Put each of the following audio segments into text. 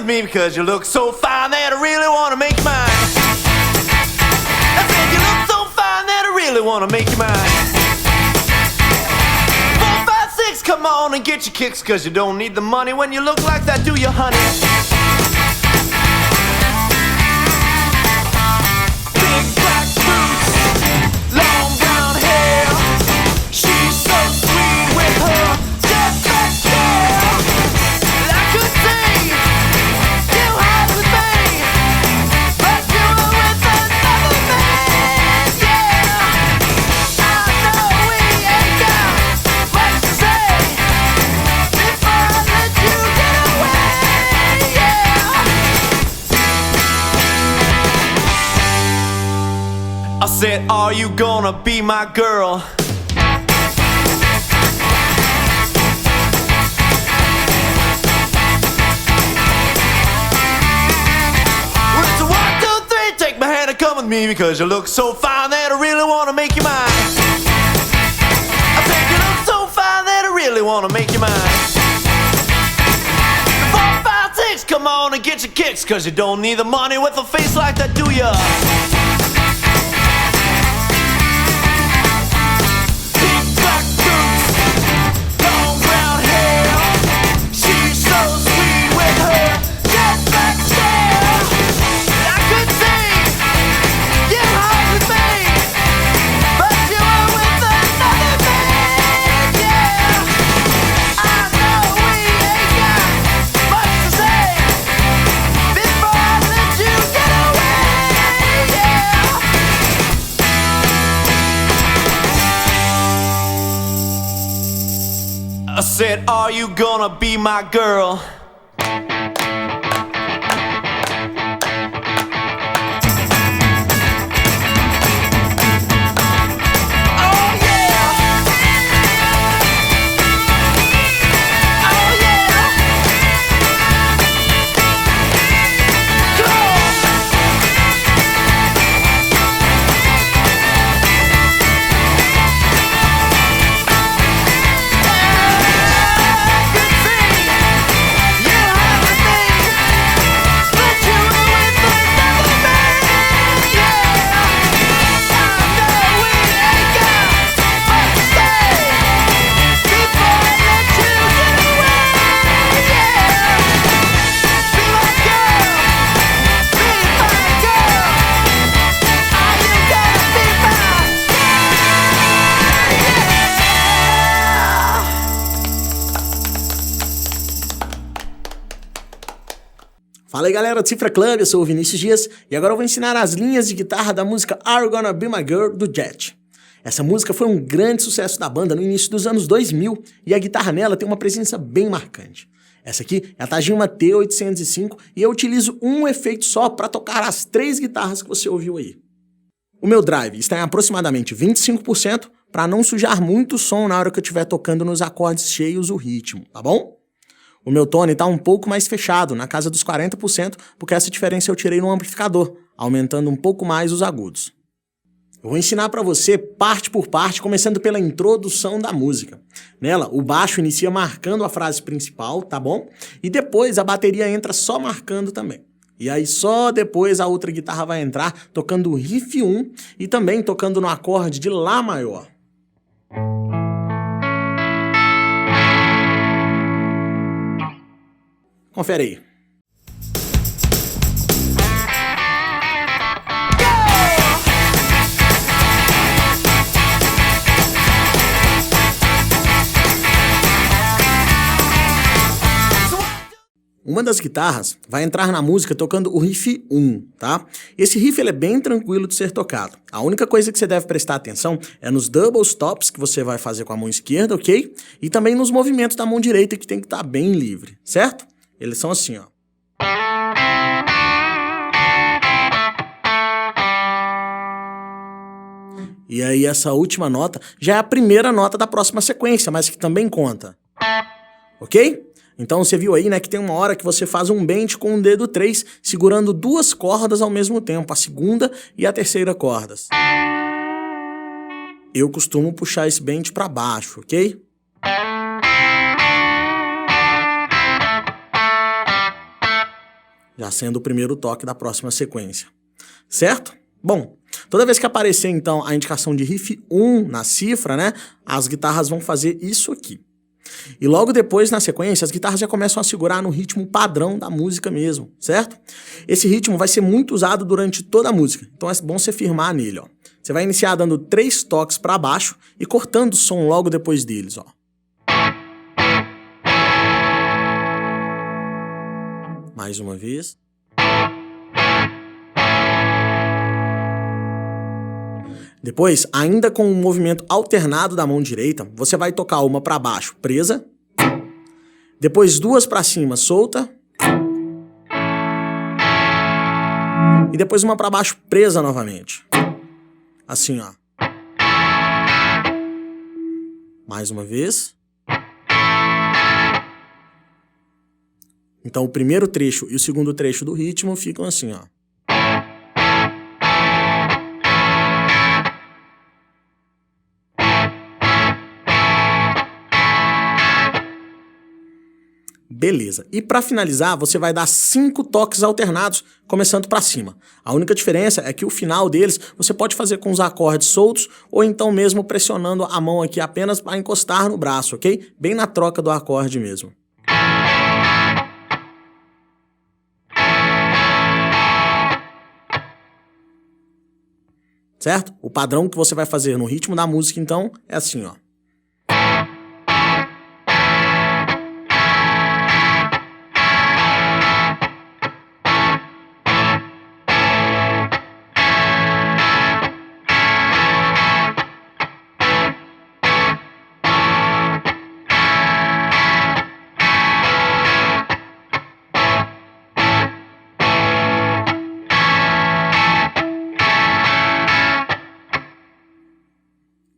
me because you look so fine that I really wanna make you mine. I said you look so fine that I really wanna make you mine. 4, 5, 6, come on and get your kicks, cause you don't need the money when you look like that, do you, honey? Big black boots, long brown hair. She's so sweet with her jet black hair. I could say you had with me, but you were with another man, yeah. I know we ain't got much to say before I let you get away, yeah. I said, are you gonna be my girl? Well, it's a 1, 2, 3, take my hand and come with me because you look so fine that I really wanna make you mine. I said you look so fine that I really wanna make you mine. 4, 5, 6, come on and get your kicks, cause you don't need the money with a face like that, do ya? Big black boots, long brown hair. She's so sweet with her jet black stare. I could see you hard with me, but you were with another man, yeah. I know we ain't got much to say before I let you get away, yeah. I said, are you gonna be my girl? Oh yeah! Oh yeah! Come on! Fala aí galera do Cifra Club, eu sou o Vinícius Dias e agora eu vou ensinar as linhas de guitarra da música Are You Gonna Be My Girl, do Jet. Essa música foi um grande sucesso da banda no início dos anos 2000 e a guitarra nela tem uma presença bem marcante. Essa aqui é a Tajima T805 e eu utilizo um efeito só para tocar as 3 guitarras que você ouviu aí. O meu drive está em aproximadamente 25% para não sujar muito o som na hora que eu estiver tocando nos acordes cheios o ritmo, tá bom? O meu tone está um pouco mais fechado, na casa dos 40%, porque essa diferença eu tirei no amplificador, aumentando um pouco mais os agudos. Eu vou ensinar para você parte por parte, começando pela introdução da música. Nela, o baixo inicia marcando a frase principal, tá bom? E depois a bateria entra só marcando também. E aí só depois a outra guitarra vai entrar tocando o riff 1 e também tocando no acorde de Lá maior. Confere aí. Uma das guitarras vai entrar na música tocando o riff 1, tá? Esse riff ele é bem tranquilo de ser tocado. A única coisa que você deve prestar atenção é nos double stops que você vai fazer com a mão esquerda, ok? E também nos movimentos da mão direita que tem que estar bem livre, certo? Eles são assim, ó. E aí essa última nota já é a primeira nota da próxima sequência, mas que também conta. Ok? Então você viu aí, né, que tem uma hora que você faz um bend com o dedo 3, segurando 2 cordas ao mesmo tempo, a segunda e a terceira cordas. Eu costumo puxar esse bend para baixo, ok? já sendo o primeiro toque da próxima sequência. Certo? Bom, toda vez que aparecer então a indicação de riff 1 na cifra, né, as guitarras vão fazer isso aqui. E logo depois, na sequência, as guitarras já começam a segurar no ritmo padrão da música mesmo, certo? Esse ritmo vai ser muito usado durante toda a música, então é bom você firmar nele, ó. Você vai iniciar dando 3 toques para baixo e cortando o som logo depois deles, ó. Mais uma vez. Depois, ainda com um movimento alternado da mão direita, você vai tocar uma para baixo, presa. Depois 2 para cima, solta. E depois uma para baixo, presa novamente. Assim, ó. Mais uma vez. Então o primeiro trecho e o segundo trecho do ritmo ficam assim, ó. Beleza. E para finalizar, você vai dar 5 toques alternados, começando para cima. A única diferença é que o final deles você pode fazer com os acordes soltos ou então mesmo pressionando a mão aqui apenas para encostar no braço, ok? Bem na troca do acorde mesmo. Certo? O padrão que você vai fazer no ritmo da música, então, é assim, ó.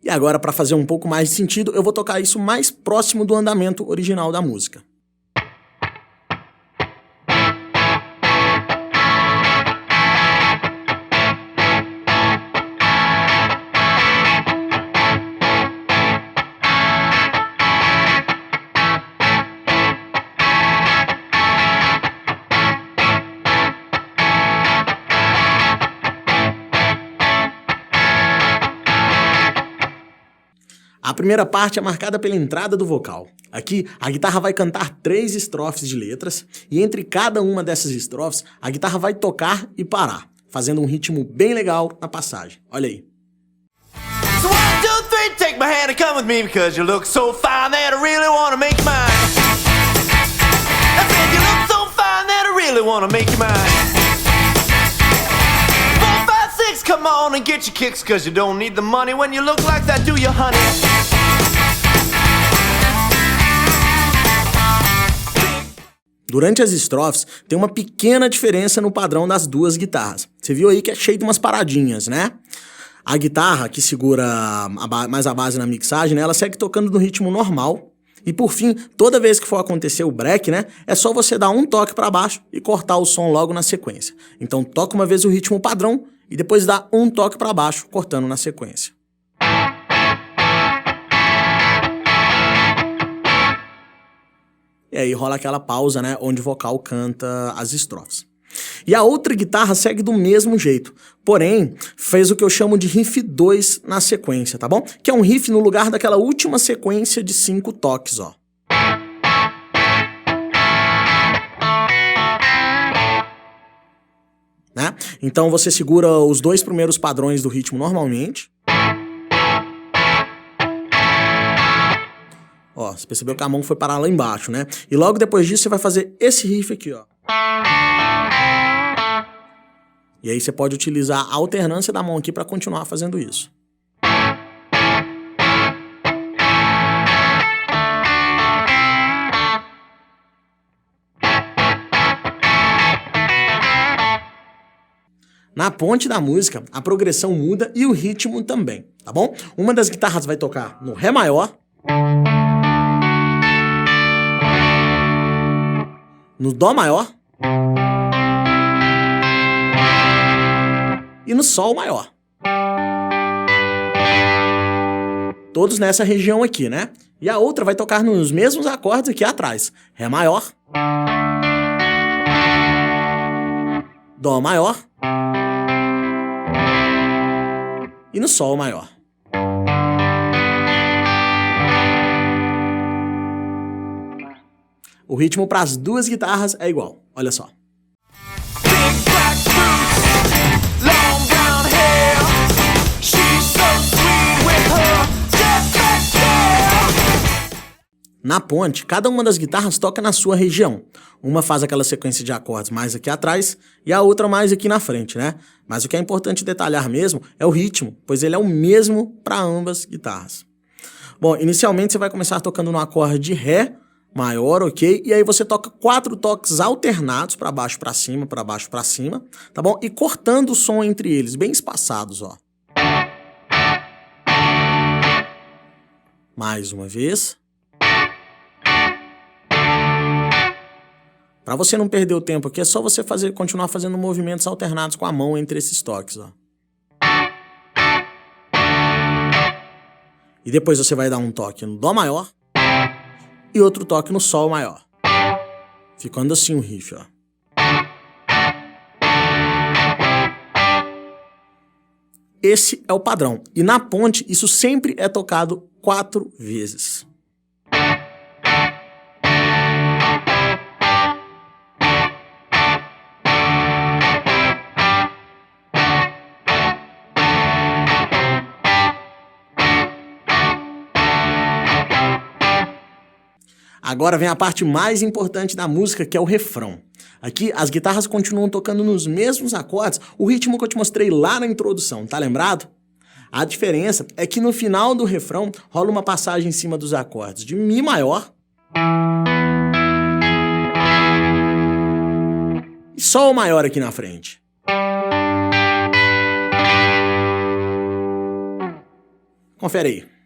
E agora, para fazer um pouco mais de sentido, eu vou tocar isso mais próximo do andamento original da música. A primeira parte é marcada pela entrada do vocal. Aqui, a guitarra vai cantar 3 estrofes de letras, e entre cada uma dessas estrofes, a guitarra vai tocar e parar, fazendo um ritmo bem legal na passagem. Olha aí. So 1, 2, 3, take my hand and come with me because you look so fine that I really wanna make you mine. I said you look so fine that I really wanna make you mine. 4, 5, 6, come on and get your kicks because you don't need the money when you look like that, do you, honey? Durante as estrofes, tem uma pequena diferença no padrão das duas guitarras. Você viu aí que é cheio de umas paradinhas, né? A guitarra, que segura mais a base na mixagem, né, ela segue tocando no ritmo normal. E por fim, toda vez que for acontecer o break, né, é só você dar um toque para baixo e cortar o som logo na sequência. Então toca uma vez o ritmo padrão e depois dá um toque para baixo, cortando na sequência. E aí rola aquela pausa, né, onde o vocal canta as estrofes. E a outra guitarra segue do mesmo jeito, porém fez o que eu chamo de riff 2 na sequência, tá bom? Que é um riff no lugar daquela última sequência de 5 toques, ó. Né? Então você segura os 2 primeiros padrões do ritmo normalmente. Ó, você percebeu que a mão foi parar lá embaixo, né? E logo depois disso você vai fazer esse riff aqui, ó. E aí você pode utilizar a alternância da mão aqui para continuar fazendo isso. Na ponte da música, a progressão muda e o ritmo também, tá bom? Uma das guitarras vai tocar no Ré maior, no Dó maior e no Sol maior. Todos nessa região aqui, né? E a outra vai tocar nos mesmos acordes aqui atrás. Ré maior, Dó maior e no Sol maior. O ritmo para as duas guitarras é igual, olha só. Big black boots, long brown hair. She's so sweet with her jet black hair. Na ponte, cada uma das guitarras toca na sua região. Uma faz aquela sequência de acordes mais aqui atrás e a outra mais aqui na frente, né? Mas o que é importante detalhar mesmo é o ritmo, pois ele é o mesmo para ambas guitarras. Bom, inicialmente você vai começar tocando no acorde de Ré maior, ok? E aí você toca 4 toques alternados, para baixo para cima, tá bom? E cortando o som entre eles, bem espaçados, ó. Mais uma vez. Para você não perder o tempo aqui, é só você continuar fazendo movimentos alternados com a mão entre esses toques, ó. E depois você vai dar um toque no Dó maior e outro toque no Sol maior. Ficando assim o riff, ó. Esse é o padrão. E na ponte, isso sempre é tocado 4 vezes. Agora vem a parte mais importante da música, que é o refrão. Aqui as guitarras continuam tocando nos mesmos acordes, o ritmo que eu te mostrei lá na introdução, tá lembrado? A diferença é que no final do refrão rola uma passagem em cima dos acordes de Mi maior e Sol maior aqui na frente. Confere aí.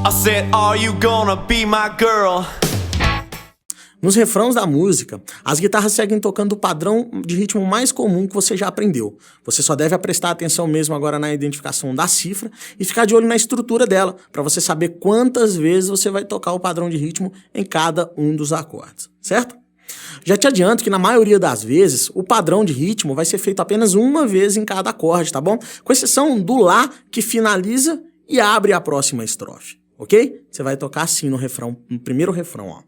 I said, are you gonna be my girl? Nos refrãos da música, as guitarras seguem tocando o padrão de ritmo mais comum que você já aprendeu. Você só deve prestar atenção mesmo agora na identificação da cifra e ficar de olho na estrutura dela, para você saber quantas vezes você vai tocar o padrão de ritmo em cada um dos acordes, certo? Já te adianto que na maioria das vezes, o padrão de ritmo vai ser feito apenas uma vez em cada acorde, tá bom? Com exceção do Lá, que finaliza e abre a próxima estrofe, ok? Você vai tocar assim no refrão, no primeiro refrão, ó.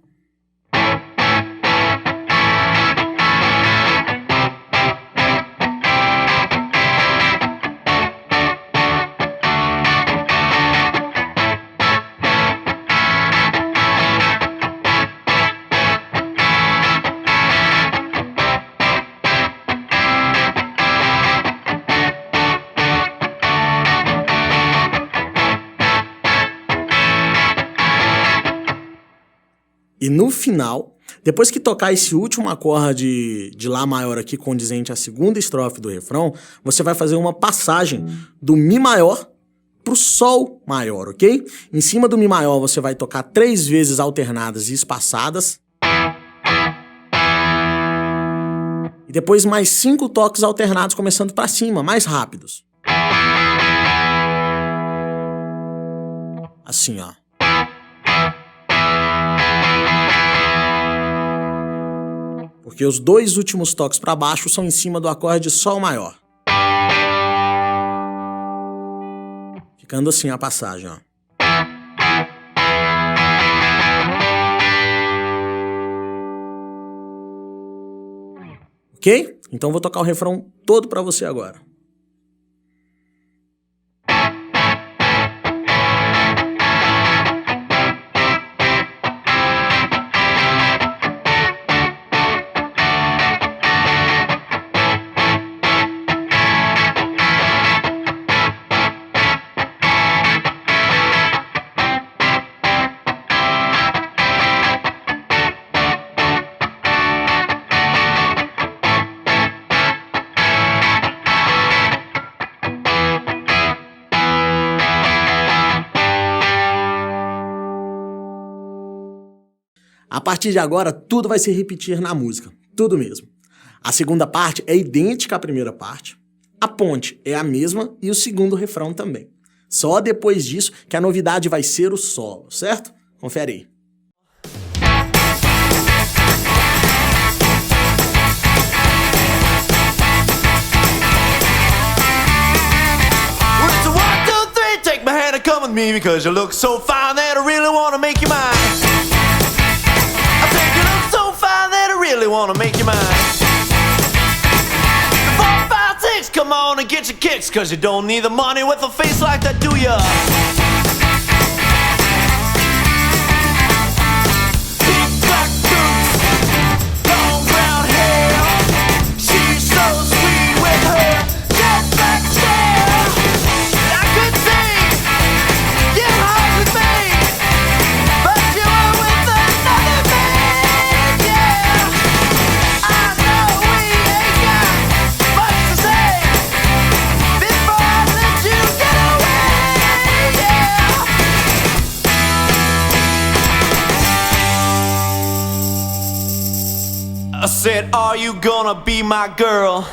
E no final, depois que tocar esse último acorde de Lá maior aqui condizente à segunda estrofe do refrão, você vai fazer uma passagem do Mi maior pro Sol maior, ok? Em cima do Mi maior você vai tocar 3 vezes alternadas e espaçadas. E depois mais 5 toques alternados começando para cima, mais rápidos. Assim, ó. Porque os 2 últimos toques para baixo são em cima do acorde Sol maior. Ficando assim a passagem, ó. Ok? Então vou tocar o refrão todo para você agora. A partir de agora, tudo vai se repetir na música, tudo mesmo. A segunda parte é idêntica à primeira parte, a ponte é a mesma e o segundo refrão também. Só depois disso que a novidade vai ser o solo, certo? Confere aí. It's a 1, 2, 3, take my hand and come with me because you look so fine that I really wanna make you mine. I think you look so fine that I really wanna make you mine. 4, 5, 6, come on and get your kicks cause you don't need the money with a face like that, do ya? Big black boots, long brown hair. She's so sweet with her jet black stare. I could see you hard with me, but you were with another man, yeah. I know we ain't got much to say before I let you get away, yeah. I said, are you gonna be my girl?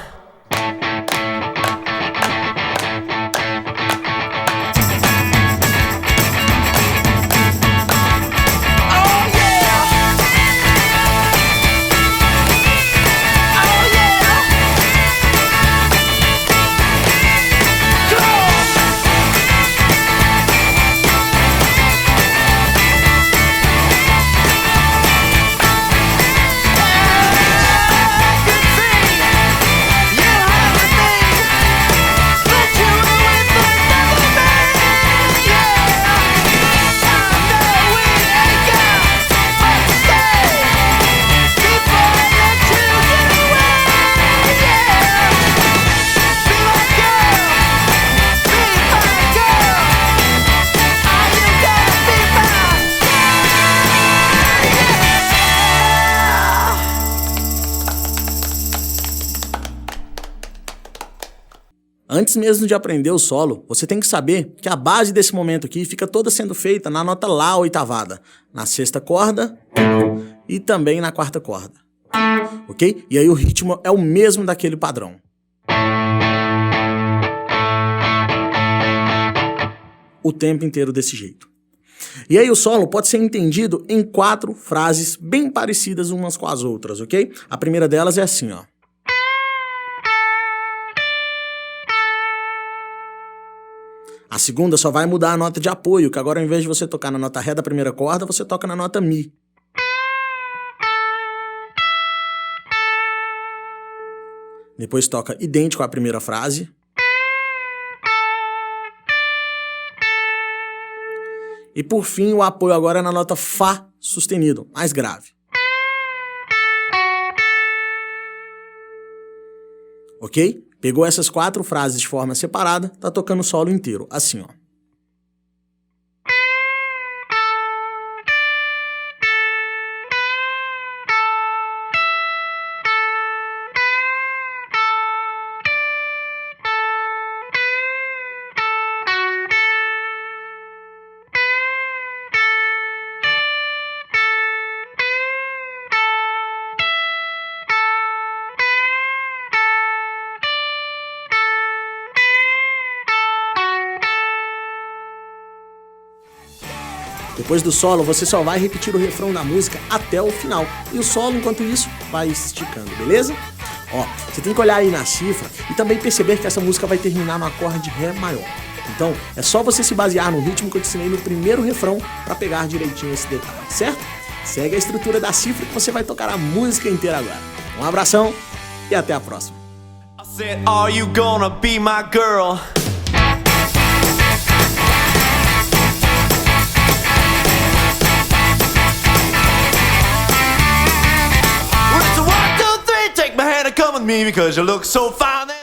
Antes mesmo de aprender o solo, você tem que saber que a base desse momento aqui fica toda sendo feita na nota Lá oitavada, na sexta corda e também na quarta corda, ok? E aí o ritmo é o mesmo daquele padrão. O tempo inteiro desse jeito. E aí o solo pode ser entendido em 4 frases bem parecidas umas com as outras, ok? A primeira delas é assim, ó. A segunda só vai mudar a nota de apoio, que agora ao invés de você tocar na nota Ré da primeira corda, você toca na nota Mi. Depois toca idêntico à primeira frase. E por fim, o apoio agora é na nota Fá sustenido, mais grave. Ok? Pegou essas 4 frases de forma separada, tá tocando o solo inteiro, assim, ó. Depois do solo, você só vai repetir o refrão da música até o final. E o solo, enquanto isso, vai esticando, beleza? Ó, você tem que olhar aí na cifra e também perceber que essa música vai terminar no acorde Ré maior. Então, é só você se basear no ritmo que eu te ensinei no primeiro refrão para pegar direitinho esse detalhe, certo? Segue a estrutura da cifra que você vai tocar a música inteira agora. Um abração e até a próxima. I said, are you gonna be my girl? It's a 1, 2, 3, take my hand and come with me because you look so fine.